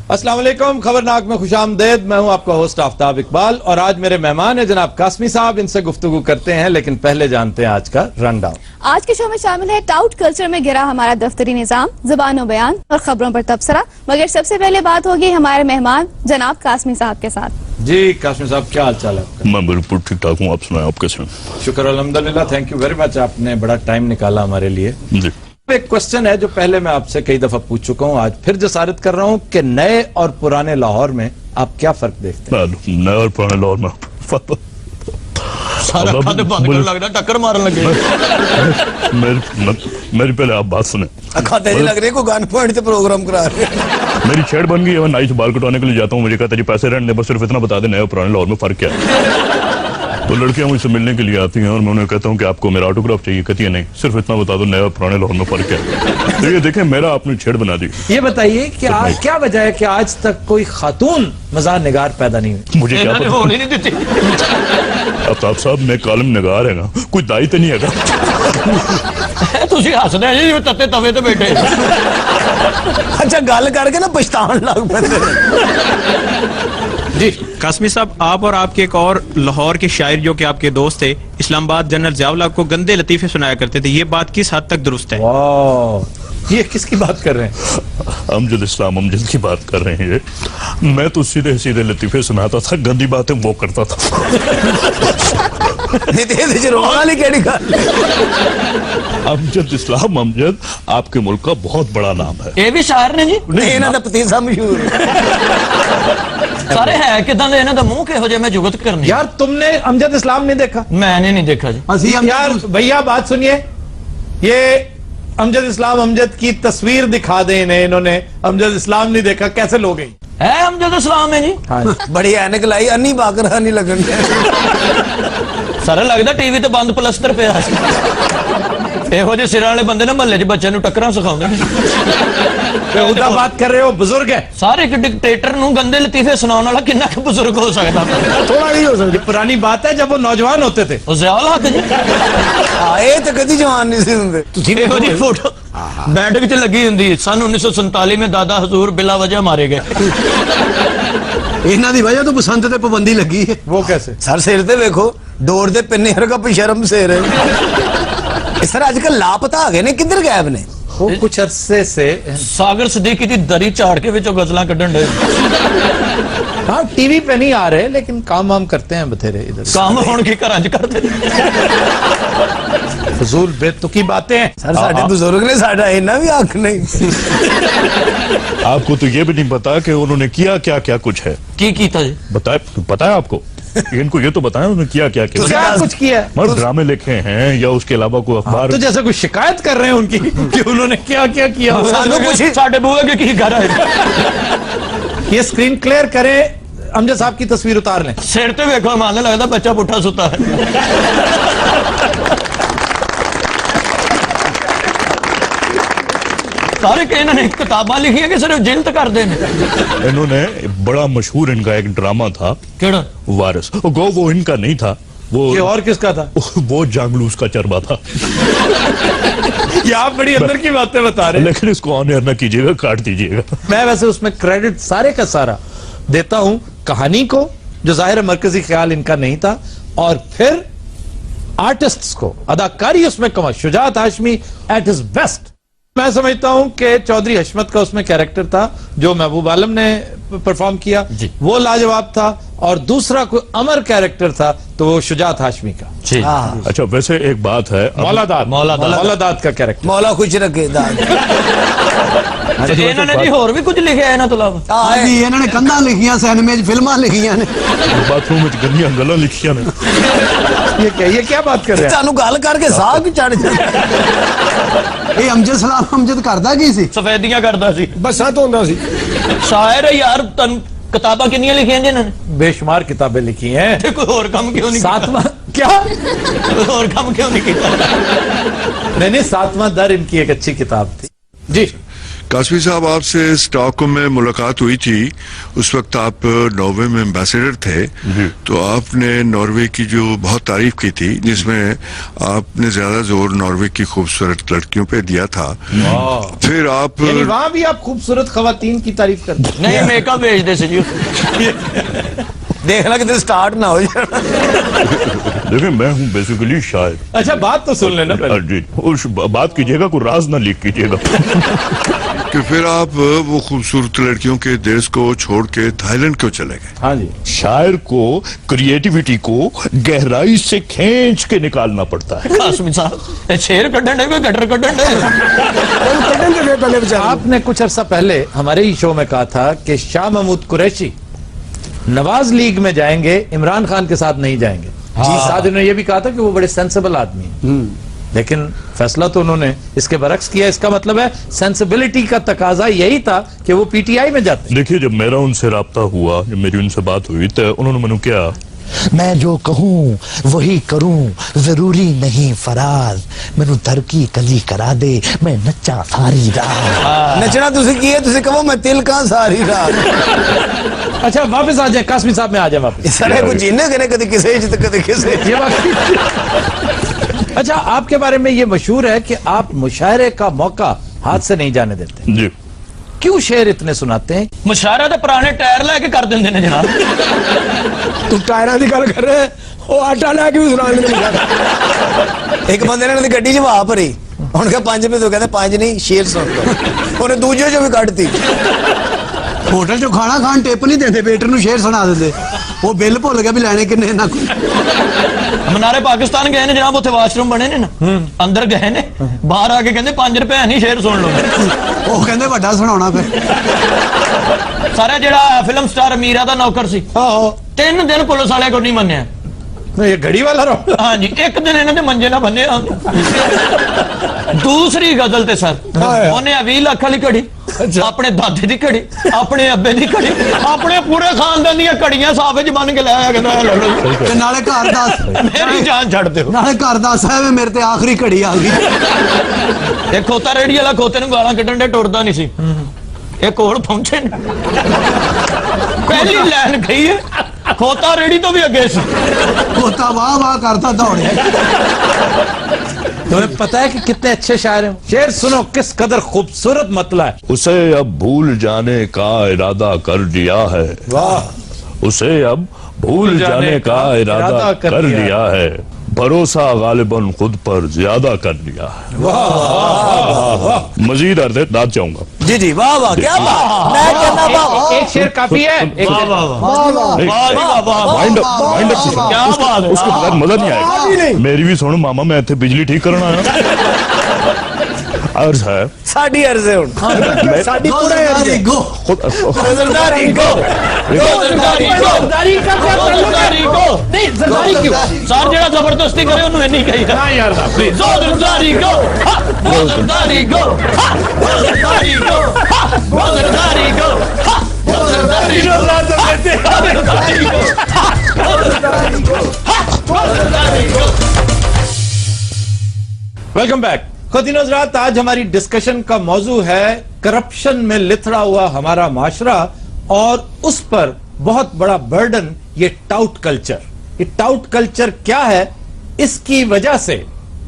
अस्सलाम वालेकुम, खबरनाक में खुश आमदेद। मैं हूं आपका होस्ट आफ्ताब इकबाल और आज मेरे मेहमान हैं जनाब कासमी साहब। इनसे गुफ्तगू करते हैं, लेकिन पहले जानते हैं आज का रन डाउन। आज के शो में शामिल है टाउट कल्चर में गिरा हमारा दफ्तरी निजाम, जुबान और बयान और खबरों पर तबसरा। मगर सबसे पहले बात होगी हमारे मेहमान जनाब कासमी साहब के साथ। जी कासमी साहब, क्या हाल चाल है आपका? मैं बिल्कुल ठीक ठाक हूँ, आप सुनाएं, आप कैसे हैं? शुक्र अल्हम्दुलिल्लाह, थैंक यू वेरी मच, आपने बड़ा टाइम निकाला हमारे लिए। जी, एक क्वेश्चन है जो पहले मैं आपसे कई दफा पूछ चुका हूं, आज फिर जसारत कर रहा हूं कि नए और पुराने लाहौर में आप क्या फर्क देखते हैं? नए और पुराने लाहौर में सारा खाते बंद कर लग रहा, टक्कर मारने लगे। मेरी पहले आप बात सुने। खाते जी लग रही है कोई गन पॉइंट पे प्रोग्राम करा रहे हैं। मेरी छेड़ बन गई है, मैं नाई से बाल कटवाने के लिए जाता हूँ, मुझे कहता है जी पैसे रहने दे, बस सिर्फ इतना बता दे नए और पुराने लाहौर में फर्क क्या है। तो लड़कियां मुझसे मिलने के लिए आती हैं और मैं उन्हें कहता हूँ कि आपको मेरा ऑटोग्राफ चाहिए, कहती है नहीं, सिर्फ इतना बता दो नए और पुराने लाहौर में फर्क क्या है। तो ये देखें, मेरा आपने छेड़ बना दी। ये बताइए कि आज क्या वजह है कि आज तक कोई खातून मज़ार निगार पैदा नहीं हुई? मुझे क्या पता, होने नहीं देती। आफ्ताब साहब मैं कालम निगार है ना, कोई दाई तो नहीं है। तुसी हसदे जी तत्ते तवे ते बैठे। अच्छा गल करके ना पछतान लग पैंदे। जी कासमी साहब, आप और आपके एक और लाहौर के शायर जो कि आपके दोस्त थे, इस्लामाबाद जनरल ज़ियाउल को गंदे लतीफे सुनाया करते थे, ये बात किस हद तक दुरुस्त है? वाह, ये किसकी बात कर रहे हैं? अमजद इस्लाम अमजद की बात कर रहे हैं ये। मैं तो सीधे सीधे लतीफे सुनाता था, गंदी बातें वो करता था। अमजद इस्लाम अमजद आपके मुल्क का बहुत बड़ा नाम है। ये भी शायर ने जी? नहीं, इन्हां दा पतीसा मशहूर सारे है किदां दे, इन्हां दा मुंह किहो जे मैं जुगत करनी। यार तुमने अमजद इस्लाम नहीं देखा? मैंने नहीं देखा जी। यार भैया बात सुनिए, ये अमजद इस्लाम अमजद की तस्वीर दिखा दें इन्हें, इन्होंने अमजद इस्लाम नहीं देखा, कैसे लोग हैं? है अमजद इस्लाम है जी? बड़ी ऐनक लाई, अन्नी बाकरा नहीं लगन सारा लगदा टीवी ते बंद प्लस्तर पे ਇਹੋ ਜਿਹੇ ਸਿਰਾਂ ਵਾਲੇ ਬੰਦੇ ਨਾ ਮਹੱਲੇ 'ਚ ਬੱਚਿਆਂ ਨੂੰ ਟੱਕਰਾਂ ਸਿਖਾਉਂਦੇ ਨੇ। ਉਹਦਾ ਬਾਤ ਕਰ ਰਹੇ ਹੋ, ਬਜ਼ੁਰਗ ਹੈ ਸਾਰੇ। ਇੱਕ ਡਿਕਟੇਟਰ ਨੂੰ ਗੰਦੇ ਲਤੀਫੇ ਸੁਣਾਉਣ ਵਾਲਾ ਕਿੰਨਾ ਕੁ ਬਜ਼ੁਰਗ ਹੋ ਸਕਦਾ? थोड़ा नहीं हो सकता। पुरानी बात है जब वो नौजवान होते थे। ਉਹ ਜ਼ਿਆਲ ਹੱਕ ਜੀ ਇਹ ਤਾਂ ਕਦੀ ਜਵਾਨ ਨਹੀਂ ਸੀ ਹੁੰਦੇ। ਤੁਸੀਂ ਇਹੋ ਜਿਹੀ ਫੋਟੋ ਬੈਠਕ 'ਚ ਲੱਗੀ ਹੁੰਦੀ ਹੈ। ਸਨ 1947 में दादा हजूर बिला वजह मारे गए। ਇਹਨਾਂ ਦੀ ਵਜ੍ਹਾ ਤੋਂ ਬਸੰਤ ਤੇ ਪਾਬੰਦੀ ਲੱਗੀ ਹੈ। वो कैसे? ਸਰ ਸਿਰ ਤੇ ਵੇਖੋ, ਡੋਰ ਦੇ ਪਿੰਨੇ ਵਰਗਾ ਬੇਸ਼ਰਮ ਸਿਰ ਹੈ। सर आजकल लापता आ गए ने, किधर गायब ने? वो कुछ अरसे से सागर सिद्दीकी की दरी झाड़ के विचों गजलां कढण दे। हाँ टीवी पे नहीं आ रहे, लेकिन काम वाम करते हैं बथेरे इधर। काम होण की घरां च करदे फजूल बेतुकी बातें। सर साडे बुजुर्ग ने, साडा इन्ना भी हक नहीं। आपको तो ये भी नहीं पता कि उन्होंने किया क्या क्या कुछ है। की कीता जी? बताया आपको? इनको ये तो बताया उन्होंने किया क्या क्या क्या कुछ किया? मतलब ड्रामे लिखे हैं या उसके अलावा कोई अखबार? तो जैसे कोई शिकायत कर रहे हैं उनकी कि उन्होंने क्या क्या किया। सानू कुछ साडे बुआ के की घर है। ये स्क्रीन क्लियर करें, अमजद साहब की तस्वीर उतार लें। सिर ते वेखो, माने लगदा बच्चा पुट्ठा सुता है। सारे के इन्होंने किताबां लिखी है कि सिर्फ जिल्द कर देने। इन्होंने बड़ा मशहूर इनका एक ड्रामा था, केड़ा? वारिस। वो इनका नहीं था, वो ये और किसका था? वो जांगलूस का चरवा था। ये आप बड़ी अंदर की बातें बता रहे हैं, लेकिन इसको ऑन एयर न कीजिएगा, काट दीजिएगा। मैं वैसे उसमें क्रेडिट सारे का सारा देता हूं कहानी को, जो जाहिर मरकजी ख्याल इनका नहीं था, और फिर आर्टिस्ट्स को, अदाकारी उसमें कमाल। Shujaat Hashmi at his best. मैं समझता हूं कि चौधरी हशमत का उसमें कैरेक्टर था जो महबूब आलम ने परफॉर्म किया, वो लाजवाब था, और दूसरा कोई अमर कैरेक्टर था तो वो शुजात हाशमी का। अच्छा वैसे एक बात है, मौलादाद का कैरेक्टर। मौला खुश रखे दाद। इन्होंने जी होर भी कुछ लिखा है इन्हां तो इलावा? जी इन्होंने कंधां लिखियां, सिनेमे च फिल्मां लिखियां ने, बाथरूम में गंदियां गल्लां लिखियां ने। ये क्या बात कर रहे हैं? ਤੁਹਾਨੂੰ ਗੱਲ ਕਰਕੇ ਸਾਹ ਵੀ ਚੜ ਜਾਂਦਾ। ਇਹ ਅਮਜਦ ਸਲਾਮ ਅਮਜਦ ਕਰਦਾ ਕੀ ਸੀ? ਸਫੈਦੀਆਂ ਕਰਦਾ ਸੀ, ਬੱਸਾਂ ਧੋਂਦਾ ਸੀ। शायर है यार। तन किताबां कितनी लिखी हैं जिन्होंने? बेशुमार किताबें लिखी हैं। कोई और काम क्यों नहीं? सातवां क्या? कोई और काम क्यों नहीं किया? नहीं, सातवां दर इनकी एक अच्छी किताब थी। जी कासमी साहब, आपसे स्टॉकहोम में मुलाकात हुई थी, उस वक्त आप नॉर्वे में एम्बेसडर थे, तो आपने नॉर्वे की जो बहुत तारीफ की थी, जिसमें आपने ज्यादा जोर नॉर्वे की खूबसूरत लड़कियों पे दिया था। फिर आप यानी वहां भी आप खूबसूरत खवातीन की तारीफ करते हैं? नहीं, मेकअप भेज दे सी जी। देखना कितने स्टार्ट ना हो जाए। देखिए, मैं हूँ बेसिकली शायर। अच्छा, बात तो सुन लेना पहले। जी, उस बात कीजिएगा, कोई राज ना लीक कीजिएगा। कि फिर आप वो खूबसूरत लड़कियों के देश को छोड़ के थाईलैंड क्यों चले गए? हाँ जी। शायर को क्रिएटिविटी को गहराई से खींच के निकालना पड़ता है। कासमी साहब शेर कड्डन है, गटर कड्डन है। आपने कुछ अरसा पहले हमारे ही शो में कहा था कि शाह महमूद कुरैशी नवाज लीग में जाएंगे, इमरान खान के साथ नहीं जाएंगे। जी, साथ उन्होंने ये भी कहा था कि वो बड़े सेंसिबल आदमी हैं, लेकिन फैसला तो उन्होंने इसके बरक्स किया। इसका मतलब है सेंसिबिलिटी का तकाजा यही था कि वो पीटीआई में जाते। देखिए, जब मेरा उनसे राब्ता हुआ, जब मेरी उनसे बात हुई, तो उन्होंने मैंने क्या, मैं जो कहूँ वही करूँ, जरूरी नहीं फराज, मैनू तरकी कली करा दे, मैं नच्चा सारी रात। नचना तुसी की है, तुसी कहो मैं तिल कहां सारी रात। अच्छा, वापस आ जाए कासमी साहब में, आ जाए वापस। सारे कुछ जीने कने कभी किसे तो कभी किसे। ये अच्छा, आपके बारे में ये मशहूर है कि आप मुशायरे का मौका हाथ से नहीं जाने देते। जी, क्यों शेर इतने सुनाते हैं? मुशायरा तो पुराने टायर लेके कर देंगे ने जनाब। तू टायरां दी गल कर रहे है, ओ आटा लेके भी सुना देंगे। एक बंदे ने गड्डी च हवा भरी, हुण के 5 रुपए तो कहते 5 नहीं शेर सुन लो, उन्हें दूजे जो भी कटती। होटल चो खाना खान टिप नहीं देते, वेटर नूं शेर सुना देते, वो बिल भुल गया भी लैने किन्ने ना। मनारे पाकिस्तान गए ने जनाब, उत्थे वाशरूम बने ने ना, अंदर गए ने, बाहर आके कहंदे 5 रुपए है नहीं, शेर सुन लो। वो कहंदे वड्डा सुनाउणा फिर। सारा जेड़ा फिल्म स्टार अमीरा दा नौकर सी, 3 दिन पुलिस वाले को नहीं मन्निया। ये घड़ी वाला रहो। हाँ जी, एक दिन इन्होंने मंजे ना बने। दूसरी गजल ते सर उन्हें 20 लाख वाली घड़ी, अपने दादे दी घड़ी, अपने अब्बे दी घड़ी, अपने पूरे खानदान दी घड़ियां साफ च बन के लाया कहंदा ते नाले घर दस, मेरी जान छड़ दिओ, नाले घर दस है मेरे ते आखिरी घड़ी आ गई। ये खोता रेड़ी वाला खोते नूं गालां कड्ढण दे टुरदा नहीं सी, ये कोल पहुंचे ने, पहली लाइन गई है, खोता रेड़ी तो भी अगे सी, खोता वाह वाह करता दौड़े। तुम्हें पता है कि कितने अच्छे शायर हैं? शेर सुनो, किस कदर खूबसूरत मतला है। उसे अब भूल जाने का इरादा कर दिया है। वाह। उसे अब भूल जाने का इरादा कर लिया है, भरोसा गालिबन खुद पर ज्यादा कर लिया है। मजीद अर्थ दाद चाहूंगा। जी जी, वाह वाह, क्या बात। मैं कहना वाह, एक शेर काफी है। क्या बात है, उसके बाद मजा नहीं आएगा। मेरी भी सुनो मामा, मैं इतने बिजली ठीक करना आया। अर्ज है साडी अर्ज है हुण, साडी पूरा अर्ज है। खुद जरदारी को, जरदारी को, जरदारी को नहीं, जरदारी क्यों? सर जेड़ा जबरदस्ती करे उन्हें नहीं कही हाँ यार, प्लीज। जरदारी को, जरदारी को, जरदारी को, जरदारी को, जरदारी को। Welcome back. खुद हज़रात, आज हमारी डिस्कशन का मौजू है करप्शन में लिथड़ा हुआ हमारा माशरा और उस पर बहुत बड़ा बर्डन, ये टाउट कल्चर। ये टाउट कल्चर क्या है, इसकी वजह से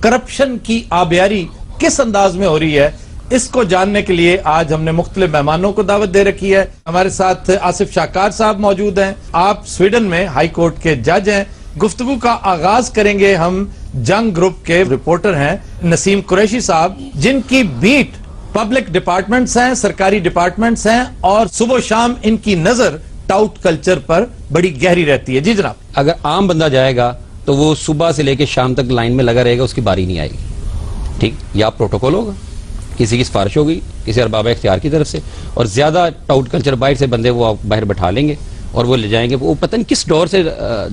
करप्शन की आबियारी किस अंदाज में हो रही है, इसको जानने के लिए आज हमने मुख्तलिफ मेहमानों को दावत दे रखी है। हमारे साथ आसिफ शाकार साहब मौजूद हैं। आप स्वीडन में हाई कोर्ट के जज हैं। गुफ्तगू का आगाज करेंगे हम जंग ग्रुप के रिपोर्टर हैं नसीम कुरैशी साहब, जिनकी बीट पब्लिक डिपार्टमेंट्स हैं, सरकारी डिपार्टमेंट्स हैं, और सुबह शाम इनकी नजर टाउट कल्चर पर बड़ी गहरी रहती है। जी जनाब। अगर आम बंदा जाएगा तो वो सुबह से लेकर शाम तक लाइन में लगा रहेगा, उसकी बारी नहीं आएगी। ठीक, या प्रोटोकॉल होगा, किसी की सिफारिश होगी किसी अरबाब इख्तियार की तरफ से, और ज्यादा टाउट कल्चर बाहर से बंदे वो बाहर बैठा लेंगे और वो ले जाएंगे। वो पता नहीं किस डोर से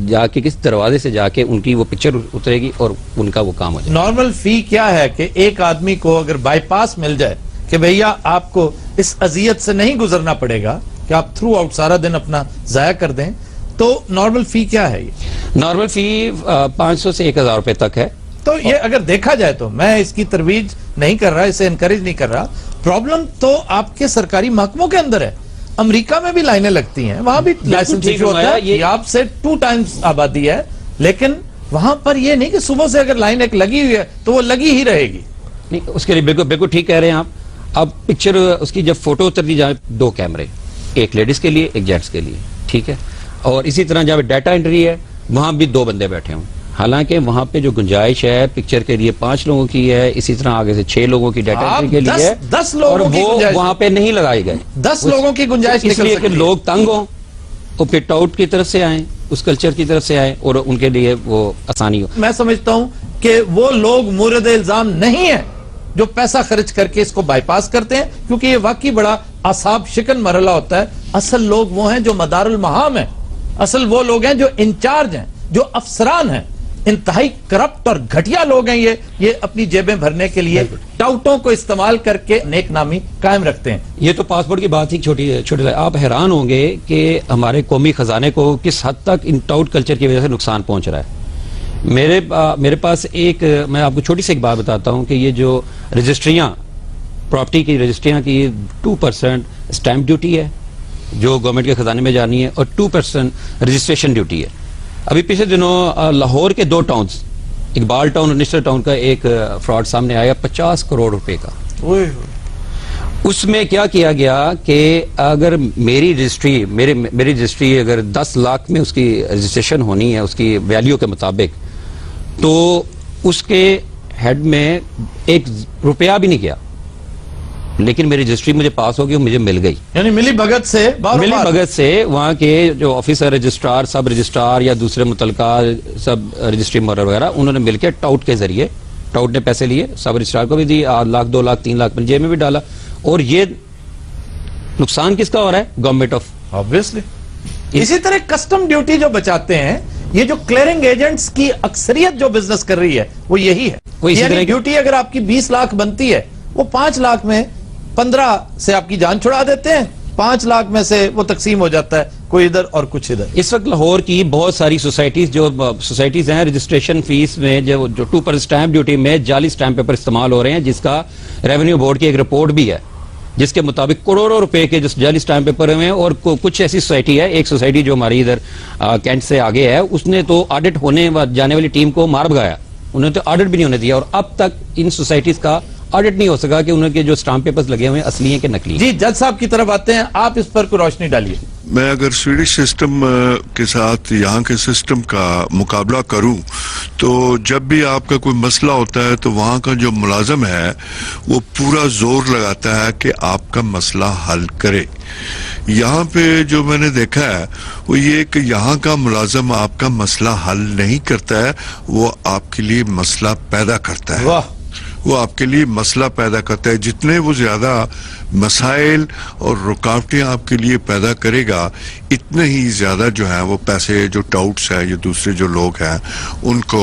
जाके, किस दरवाजे से जाके उनकी वो पिक्चर उतरेगी और उनका वो काम हो जाएगा। नॉर्मल फी क्या है कि एक आदमी को अगर बाईपास मिल जाए कि भैया आपको इस अजियत से नहीं गुजरना पड़ेगा कि आप थ्रू आउट सारा दिन अपना जाया कर दें, तो नॉर्मल फी क्या है? ये नॉर्मल फी 500 से 1000 रुपए तक है। तो ये अगर देखा जाए तो, मैं इसकी तरवीज नहीं कर रहा, इसे इनकरेज नहीं कर रहा, प्रॉब्लम तो आपके सरकारी महकमों के अंदर है। अमेरिका में भी लाइनें लगती हैं, वहां भी लाइसेंस ठीक इशू होता है, है, ये आप से 2 टाइम्स आबादी है, लेकिन वहां पर ये नहीं कि सुबह से अगर लाइन एक लगी हुई है तो वो लगी ही रहेगी। नहीं, उसके लिए बिल्कुल बिल्कुल ठीक कह रहे हैं आप। अब पिक्चर उसकी जब फोटो उतर दी जाए, 2 कैमरे, एक लेडीज के लिए, एक जेंट्स के लिए, ठीक है। और इसी तरह जब डाटा एंट्री है, वहां भी 2 बंदे बैठे हों, हालांकि वहां पे जो गुंजाइश है पिक्चर के लिए 5 लोगों की है, इसी तरह आगे से 6 लोगों की डाटा आप एंट्री के लिए 10 लोगों और की वो गुंजाइश वहां पे नहीं लगाए गए। 10 लोगों की गुंजाइश निकल इसलिए कि सकती है। लोग तंग हों, वो फिट आउट की तरफ से आए, उस कल्चर की तरफ से आए और उनके लिए वो आसानी हो। मैं समझता हूं कि वो लोग मुर्द इल्जाम नहीं है जो पैसा खर्च करके इसको बाईपास करते हैं, क्योंकि ये वाकई बड़ा आसाब शिकन मरहला होता है। असल लोग वो हैं जो मदारुल महाम हैं, असल वो लोग हैं जो इंचार्ज हैं, जो अफसरान हैं। इंतहाई करप्ट और घटिया लोग हैं ये अपनी जेबें भरने के लिए टाउटों को इस्तेमाल करके नेक नामी कायम रखते हैं। ये तो पासपोर्ट की बात ही छोटी आप हैरान होंगे कि हमारे कौमी खजाने को किस हद तक इन टाउट कल्चर की वजह से नुकसान पहुंच रहा है। मेरे पास मैं आपको छोटी सी एक बात बताता हूं कि ये जो रजिस्ट्रियां, प्रॉपर्टी की रजिस्ट्रियां की 2% स्टैंप ड्यूटी है जो गवर्नमेंट के खजाने में जानी है, और 2% रजिस्ट्रेशन ड्यूटी है। अभी पिछले दिनों लाहौर के 2 टाउन्स, इकबाल टाउन और निस्टर टाउन का एक फ्रॉड सामने आया 50 करोड़ रुपए का। उसमें क्या किया गया कि अगर मेरी रजिस्ट्री अगर 10 लाख में उसकी रजिस्ट्रेशन होनी है उसकी वैल्यू के मुताबिक, तो उसके हेड में 1 रुपया भी नहीं गया, लेकिन मेरी रजिस्ट्री मुझे पास हो गई, मुझे मिल गई। यानी मिली भगत से वहां के जो ऑफिसर, रजिस्ट्रार, सब रजिस्ट्रार या दूसरे मुतलका सब रजिस्ट्री मॉडल वगैरह, उन्होंने मिलकर टाउट के जरिए, टाउट ने पैसे लिए, सब रजिस्ट्रार को भी दी, 8 लाख 2 लाख 3 लाख जेब में भी डाला। और ये नुकसान किसका हो रहा है? Government of, obviously. इसी तरह कस्टम ड्यूटी जो बचाते हैं, ये जो क्लियरिंग एजेंट्स की अक्सरियत जो बिजनेस कर रही है वो यही है। यानी ड्यूटी अगर आपकी 20 लाख बनती है, वो 5 लाख में 15 से आपकी जान छुड़ा देते हैं, 5 लाख में से वो तकसीम हो जाता है, कोई इधर और कुछ इधर। इस वक्त लाहौर की बहुत सारी सोसाइटीज हैं, रजिस्ट्रेशन फीस में जो 2% स्टैंप ड्यूटी में जाली स्टैंप पेपर इस्तेमाल हो रहे हैं, जिसका रेवेन्यू बोर्ड की एक रिपोर्ट भी है, जिसके मुताबिक करोड़ों रुपए के जो जाली स्टैंप पेपर हुए हैं। और कुछ ऐसी सोसाइटी है, एक सोसाइटी जो हमारी इधर कैंट से आगे है, उसने तो ऑडिट होने जाने वाली टीम को मार भगाया, उन्होंने तो ऑडिट भी नहीं होने दिया, और अब तक इन सोसाइटीज का ऑडिट नहीं हो सका कि उनके जो स्टाम्प पेपर्स लगे हुए हैं असली हैं कि नकली। जी, जज साहब की तरफ आते हैं, आप इस पर कोई रोशनी डालिए। मैं अगर स्वीडिश सिस्टम के साथ यहाँ के सिस्टम का मुकाबला करूं, तो जब भी आपका कोई मसला होता है तो वहाँ का जो मुलाजम है वो पूरा जोर लगाता है कि आपका मसला हल करे। यहाँ पे जो मैंने देखा है वो ये कि यहाँ का मुलाजम आपका मसला हल नहीं करता है, वो आपके लिए मसला पैदा करता है। वाह, वो आपके लिए मसला पैदा करता है। जितने वो ज्यादा मसाइल और रुकावटें आपके लिए पैदा करेगा, इतने ही ज्यादा जो है वो पैसे जो टाउट्स है या दूसरे जो लोग हैं उनको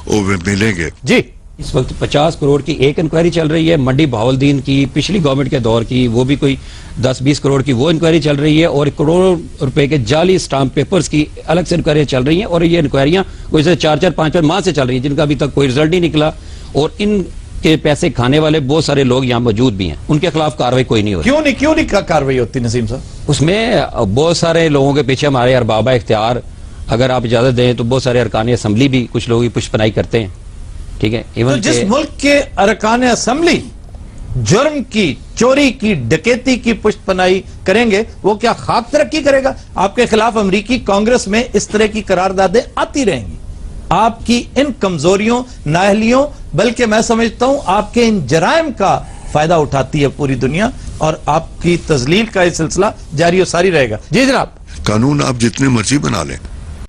वो मिलेंगे। जी, इस वक्त 50 करोड़ की एक इंक्वायरी चल रही है, मंडी बहावलदीन की पिछली गवर्नमेंट के दौर की, वो भी कोई 10-20 करोड़ की वो इंक्वायरी चल रही है, और करोड़ों रुपए के जाली स्टाम्प पेपर्स की अलग से इंक्वायरी चल रही है। और ये इंक्वायरियां कोई 4-4, 5-5 माह से चल रही है, जिनका अभी तक कोई रिजल्ट नहीं निकला, और इन के पैसे खाने वाले बहुत सारे लोग यहाँ मौजूद भी हैं, उनके खिलाफ कार्रवाई कोई नहीं होती। क्यों नहीं कार्रवाई होती नसीम साहब? उसमें बहुत सारे लोगों के पीछे हमारे अरबाबा इख्तियार, अगर आप इजाजत दें तो बहुत सारे अरकान असम्बली भी कुछ लोगों की पुष्पनाई करते हैं, ठीक है। तो जिस मुल्क के अरकान असम्बली जुर्म की, चोरी की, डकैती की पुष्पनाई करेंगे, वो क्या खाक तरक्की करेगा? आपके खिलाफ अमरीकी कांग्रेस में इस तरह की करारदादें आती रहेंगी। आपकी इन कमजोरियों, नाअहलियों, बल्कि मैं समझता हूं आपके इन जराइम का फायदा उठाती है पूरी दुनिया, और आपकी तजलील का ये सिलसिला जारी और सारी रहेगा। जी जनाब। कानून आप जितने मर्जी बना लें,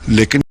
लेकिन